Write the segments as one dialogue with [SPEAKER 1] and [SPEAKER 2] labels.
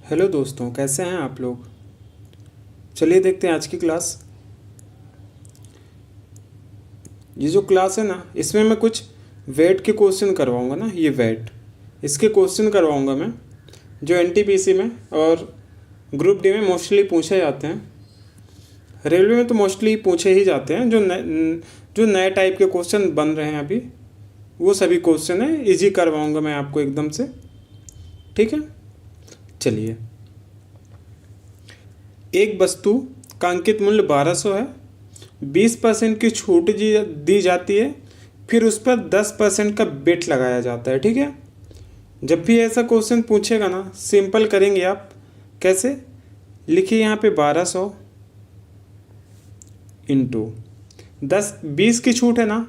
[SPEAKER 1] Hello दोस्तों, कैसे हैं आप लोग। चलिए देखते हैं आज की क्लास। ये जो क्लास है ना, इसमें मैं कुछ वेट के क्वेश्चन करवाऊंगा ना। ये वेट इसके क्वेश्चन करवाऊंगा मैं, जो एनटीपीसी में और ग्रुप डी में मोस्टली पूछे जाते हैं। रेलवे में तो मोस्टली पूछे ही जाते हैं। जो नए टाइप के क्वेश्चन बन रहे हैं अभी, वो सभी क्वेश्चन है इजी करवाऊंगा मैं आपको एकदम से। ठीक है, चलिए। एक वस्तु का अंकित मूल्य 1200 है, 20% की छूट दी जाती है, फिर उस पर 10% का बेट लगाया जाता है। ठीक है, जब भी ऐसा क्वेश्चन पूछेगा ना, सिंपल करेंगे आप। कैसे लिखिए, यहाँ पे 1200 इंटू 20 की छूट है ना,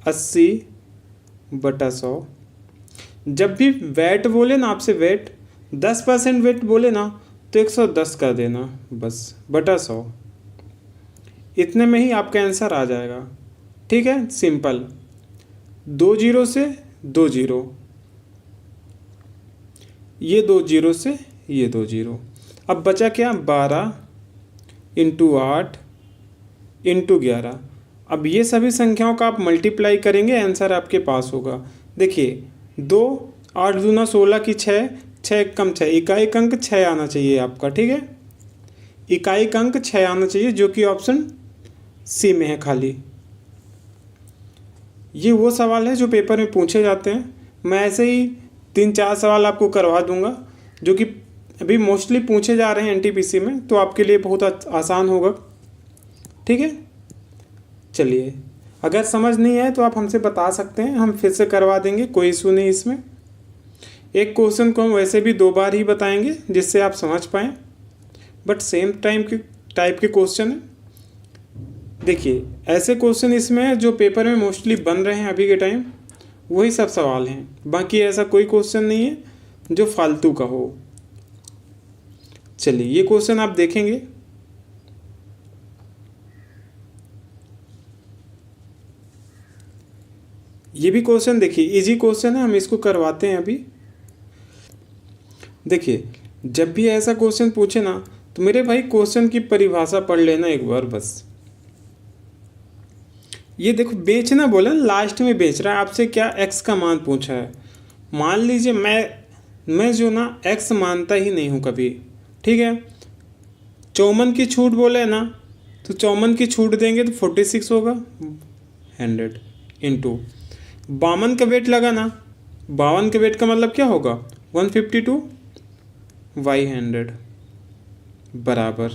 [SPEAKER 1] 80/100। जब भी वेट बोले ना आपसे, वेट 10% वेट बोले ना, तो 110 कर देना बस, बटा 100। इतने में ही आपका आंसर आ जाएगा। ठीक है, सिंपल। 2 जीरो से 2 जीरो, ये 2 जीरो से ये 2 जीरो। अब बचा क्या, 12 इंटू 8 इंटू 11। अब ये सभी संख्याओं का आप मल्टीप्लाई करेंगे, आंसर आपके पास होगा। देखिए, 2 8 दूना 16 की 6, 6 कम 6, इकाई अंक 6 आना चाहिए आपका। ठीक है, इकाई अंक 6 आना चाहिए, जो कि ऑप्शन सी में है खाली। ये वो सवाल है जो पेपर में पूछे जाते हैं। मैं ऐसे ही 3-4 सवाल आपको करवा दूंगा, जो कि अभी मोस्टली पूछे जा रहे हैं एनटीपीसी में, तो आपके लिए बहुत आसान होगा। ठीक है, चलिए। अगर समझ नहीं आए तो आप हमसे बता सकते हैं, हम फिर से करवा देंगे, कोई इशू नहीं इसमें। एक क्वेश्चन को हम वैसे भी 2 बार ही बताएंगे, जिससे आप समझ पाएँ, बट सेम टाइप के क्वेश्चन है। देखिए, ऐसे क्वेश्चन इसमें है जो पेपर में मोस्टली बन रहे हैं अभी के टाइम, वही सब सवाल हैं। बाकी ऐसा कोई क्वेश्चन नहीं है जो फालतू का हो। चलिए, ये क्वेश्चन आप देखेंगे। ये भी क्वेश्चन देखिए, इजी क्वेश्चन है, हम इसको करवाते हैं अभी। देखिए, जब भी ऐसा क्वेश्चन पूछे ना, तो मेरे भाई क्वेश्चन की परिभाषा पढ़ लेना एक बार बस। ये देखो, बेचना बोला, लास्ट में बेच रहा है आपसे। क्या एक्स का मान पूछा है। मान लीजिए मैं जो ना एक्स मानता ही नहीं हूँ कभी। ठीक है, 54 की छूट बोले ना, तो 54 की छूट देंगे तो 46 होगा 100 इंटू 52 का वेट लगा ना। 52 के वेट का मतलब क्या होगा, 152 बाई 100 बराबर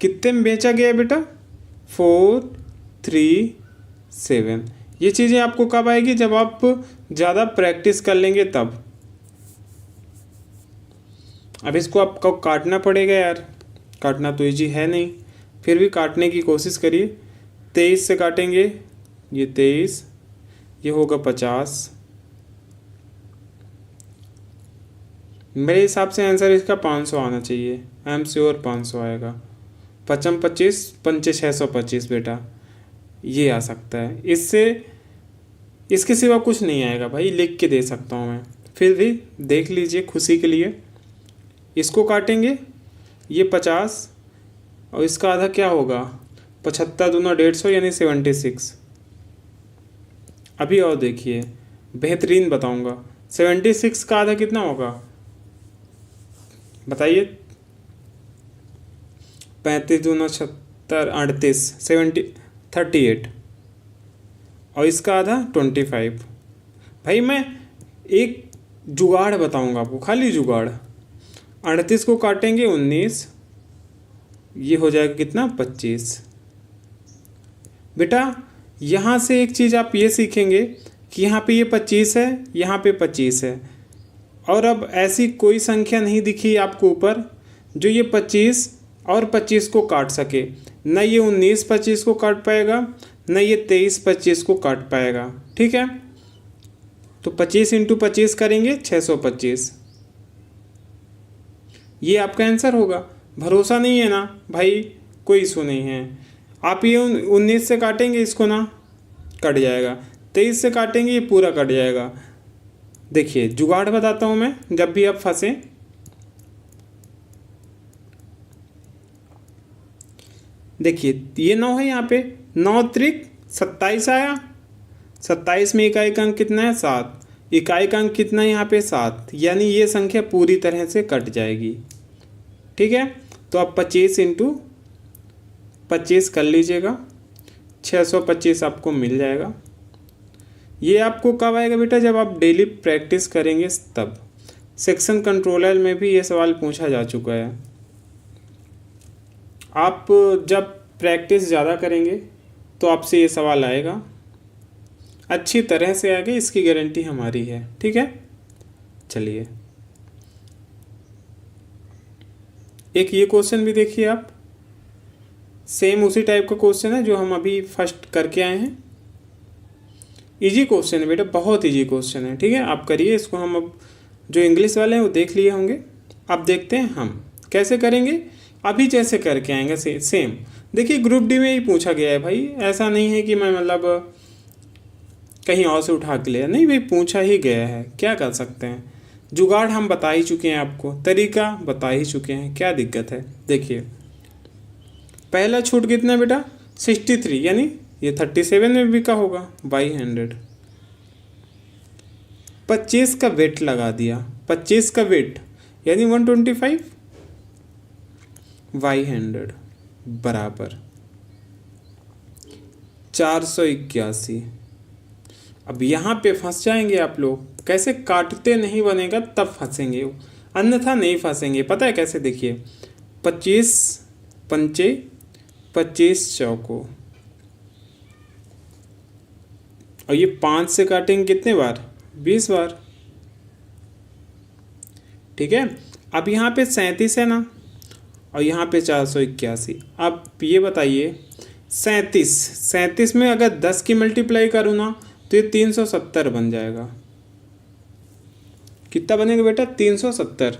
[SPEAKER 1] कितने में बेचा गया बेटा, 437। ये चीज़ें आपको कब आएगी, जब आप ज़्यादा प्रैक्टिस कर लेंगे तब। अब इसको आपको काटना पड़ेगा यार, काटना तो इजी है नहीं, फिर भी काटने की कोशिश करिए। 23 से काटेंगे, ये 23, ये होगा 50। मेरे हिसाब से आंसर इसका 500 आना चाहिए। आई एम श्योर 500 आएगा। 55 25 पंचे 625 बेटा, ये आ सकता है। इसके सिवा कुछ नहीं आएगा भाई, लिख के दे सकता हूँ मैं, फिर भी देख लीजिए खुशी के लिए। इसको काटेंगे, ये 50 और इसका आधा क्या होगा, 75 दूना 150 यानी 76। अभी और देखिए, बेहतरीन बताऊंगा। 76 का आधा कितना होगा बताइए। 35 दूना 76, 38, 38 और इसका आधा 25। भाई मैं एक जुगाड़ बताऊंगा आपको, खाली जुगाड़। 38 को काटेंगे 19, ये हो जाएगा कितना, 25। बेटा यहाँ से एक चीज़ आप ये सीखेंगे कि यहाँ पे ये 25 है, यहाँ पे 25 है, और अब ऐसी कोई संख्या नहीं दिखी आपको ऊपर जो ये 25 और 25 को काट सके। न ये 19 25 को काट पाएगा, न ये 23 25 को काट पाएगा। ठीक है, तो 25 इंटू 25 करेंगे 625, ये आपका आंसर होगा। भरोसा नहीं है ना भाई, कोई इशू नहीं है। आप ये 19 से काटेंगे, इसको ना कट जाएगा। 23 से काटेंगे, ये पूरा कट जाएगा। देखिए जुगाड़ बताता हूँ मैं, जब भी आप फंसें। देखिए ये 9 है यहाँ पे, 9 त्रिक 27 आया, 27 में इकाई का अंक कितना है 7, इकाई का अंक कितना है यहाँ पे 7, यानी ये संख्या पूरी तरह से कट जाएगी। ठीक है, तो आप 25 इंटू 25 कर लीजिएगा, 625 आपको मिल जाएगा। ये आपको कब आएगा बेटा, जब आप डेली प्रैक्टिस करेंगे तब। सेक्शन कंट्रोलर में भी ये सवाल पूछा जा चुका है। आप जब प्रैक्टिस ज़्यादा करेंगे तो आपसे ये सवाल आएगा, अच्छी तरह से आएगा, इसकी गारंटी हमारी है। ठीक है, चलिए एक ये क्वेश्चन भी देखिए आप, सेम उसी टाइप का क्वेश्चन है जो हम अभी फर्स्ट करके आए हैं। इजी क्वेश्चन है बेटा, बहुत इजी क्वेश्चन है। ठीक है, आप करिए इसको। हम अब जो इंग्लिश वाले हैं वो देख लिए होंगे, अब देखते हैं हम कैसे करेंगे। अभी जैसे करके आएंगे सेम। देखिए ग्रुप डी में ही पूछा गया है भाई, ऐसा नहीं है कि मैं मतलब कहीं और से उठा के लिया, नहीं भाई पूछा ही गया है, क्या कर सकते हैं। जुगाड़ हम बता ही चुके हैं आपको, तरीका बता ही चुके हैं, क्या दिक्कत है। देखिए पहला छूट कितना बेटा 63, यानी ये 37 में भी का होगा बाई 100। 25 का वेट लगा दिया, 25 का वेट यानी 125 बाई 100 बराबर 481। अब यहाँ पे फंस जाएंगे आप लोग, कैसे काटते नहीं बनेगा तब फंसेंगे, अन्यथा नहीं फंसेंगे। पता है कैसे, देखिए 25 पंचे 25 चौको, और ये 5 से काटेंगे कितने बार 20 बार। ठीक है, अब यहाँ पे 37 है ना, और यहाँ पे 481। अब ये बताइए 37 में अगर 10 की मल्टीप्लाई करूँ ना तो ये 370 बन जाएगा। कितना बनेगा बेटा 370,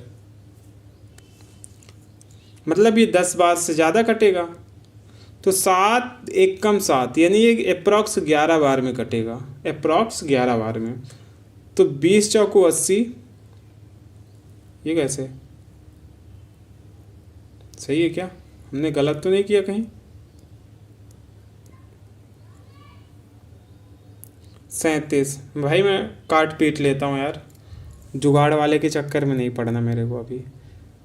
[SPEAKER 1] मतलब ये 10 बार से ज़्यादा कटेगा। तो 7 एक कम 7, यानी ये अप्रॉक्स 11 बार में कटेगा, अप्रॉक्स 11 बार में। तो 20 चौको 80, ये कैसे सही है क्या, हमने गलत तो नहीं किया कहीं। 37 भाई, मैं काट पीट लेता हूँ यार, जुगाड़ वाले के चक्कर में नहीं पड़ना मेरे को अभी।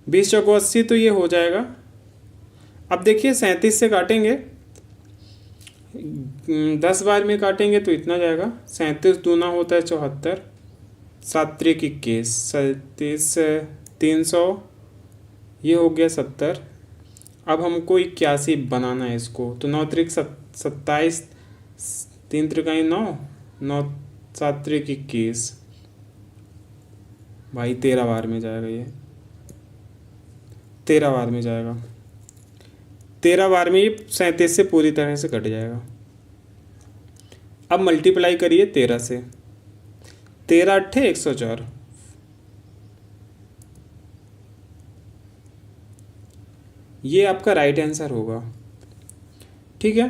[SPEAKER 1] 20 चौको 80, तो ये हो जाएगा। अब देखिए 37 से काटेंगे, 10 बार में काटेंगे तो इतना जाएगा। 37 दूना होता है 74, 7 त्रिक 21, 37 300, ये हो गया 70। अब हमको 81 बनाना है इसको, तो 9 त्रिक 27, 3 त्रिकाई 9, 9 7 त्रिक 21 भाई 13 बार में जाएगा, ये 13 बार में जाएगा। 13 बार में ये 37 से पूरी तरह से कट जाएगा। अब मल्टीप्लाई करिए 13 से, 13 अट्ठे 104, ये आपका राइट आंसर होगा। ठीक है,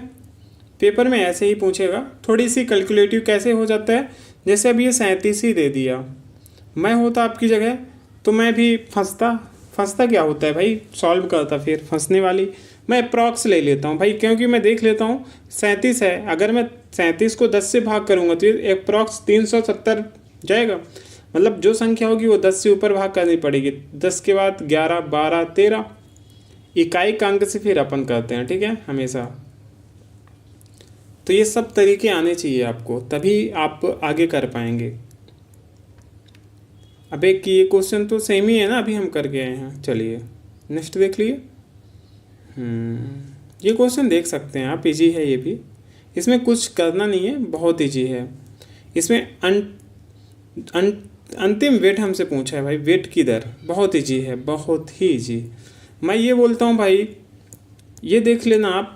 [SPEAKER 1] पेपर में ऐसे ही पूछेगा। थोड़ी सी कैलकुलेटिव कैसे हो जाता है, जैसे अब ये 37 ही दे दिया, मैं होता आपकी जगह तो मैं भी फंसता क्या होता है भाई, सॉल्व करता, फिर फंसने वाली मैं अप्रॉक्स ले लेता हूँ भाई, क्योंकि मैं देख लेता हूँ 37 है, अगर मैं 37 को 10 से भाग करूँगा तो ये अप्रॉक्स 370 जाएगा। मतलब जो संख्या होगी वो 10 से ऊपर भाग करनी पड़ेगी, 10 के बाद 11 12 13, इकाई का अंक से फिर अपन करते हैं। ठीक है, हमेशा तो ये सब तरीके आने चाहिए आपको, तभी आप आगे कर पाएंगे। अब एक ये क्वेश्चन तो सेम ही है ना, अभी हम करके आए हैं। चलिए नेक्स्ट देख लिए। ये क्वेश्चन देख सकते हैं आप, इजी है ये भी, इसमें कुछ करना नहीं है, बहुत इजी है। इसमें अंतिम वेट हमसे पूछा है भाई, वेट की दर, बहुत इजी है, बहुत ही इजी। मैं ये बोलता हूँ भाई, ये देख लेना आप,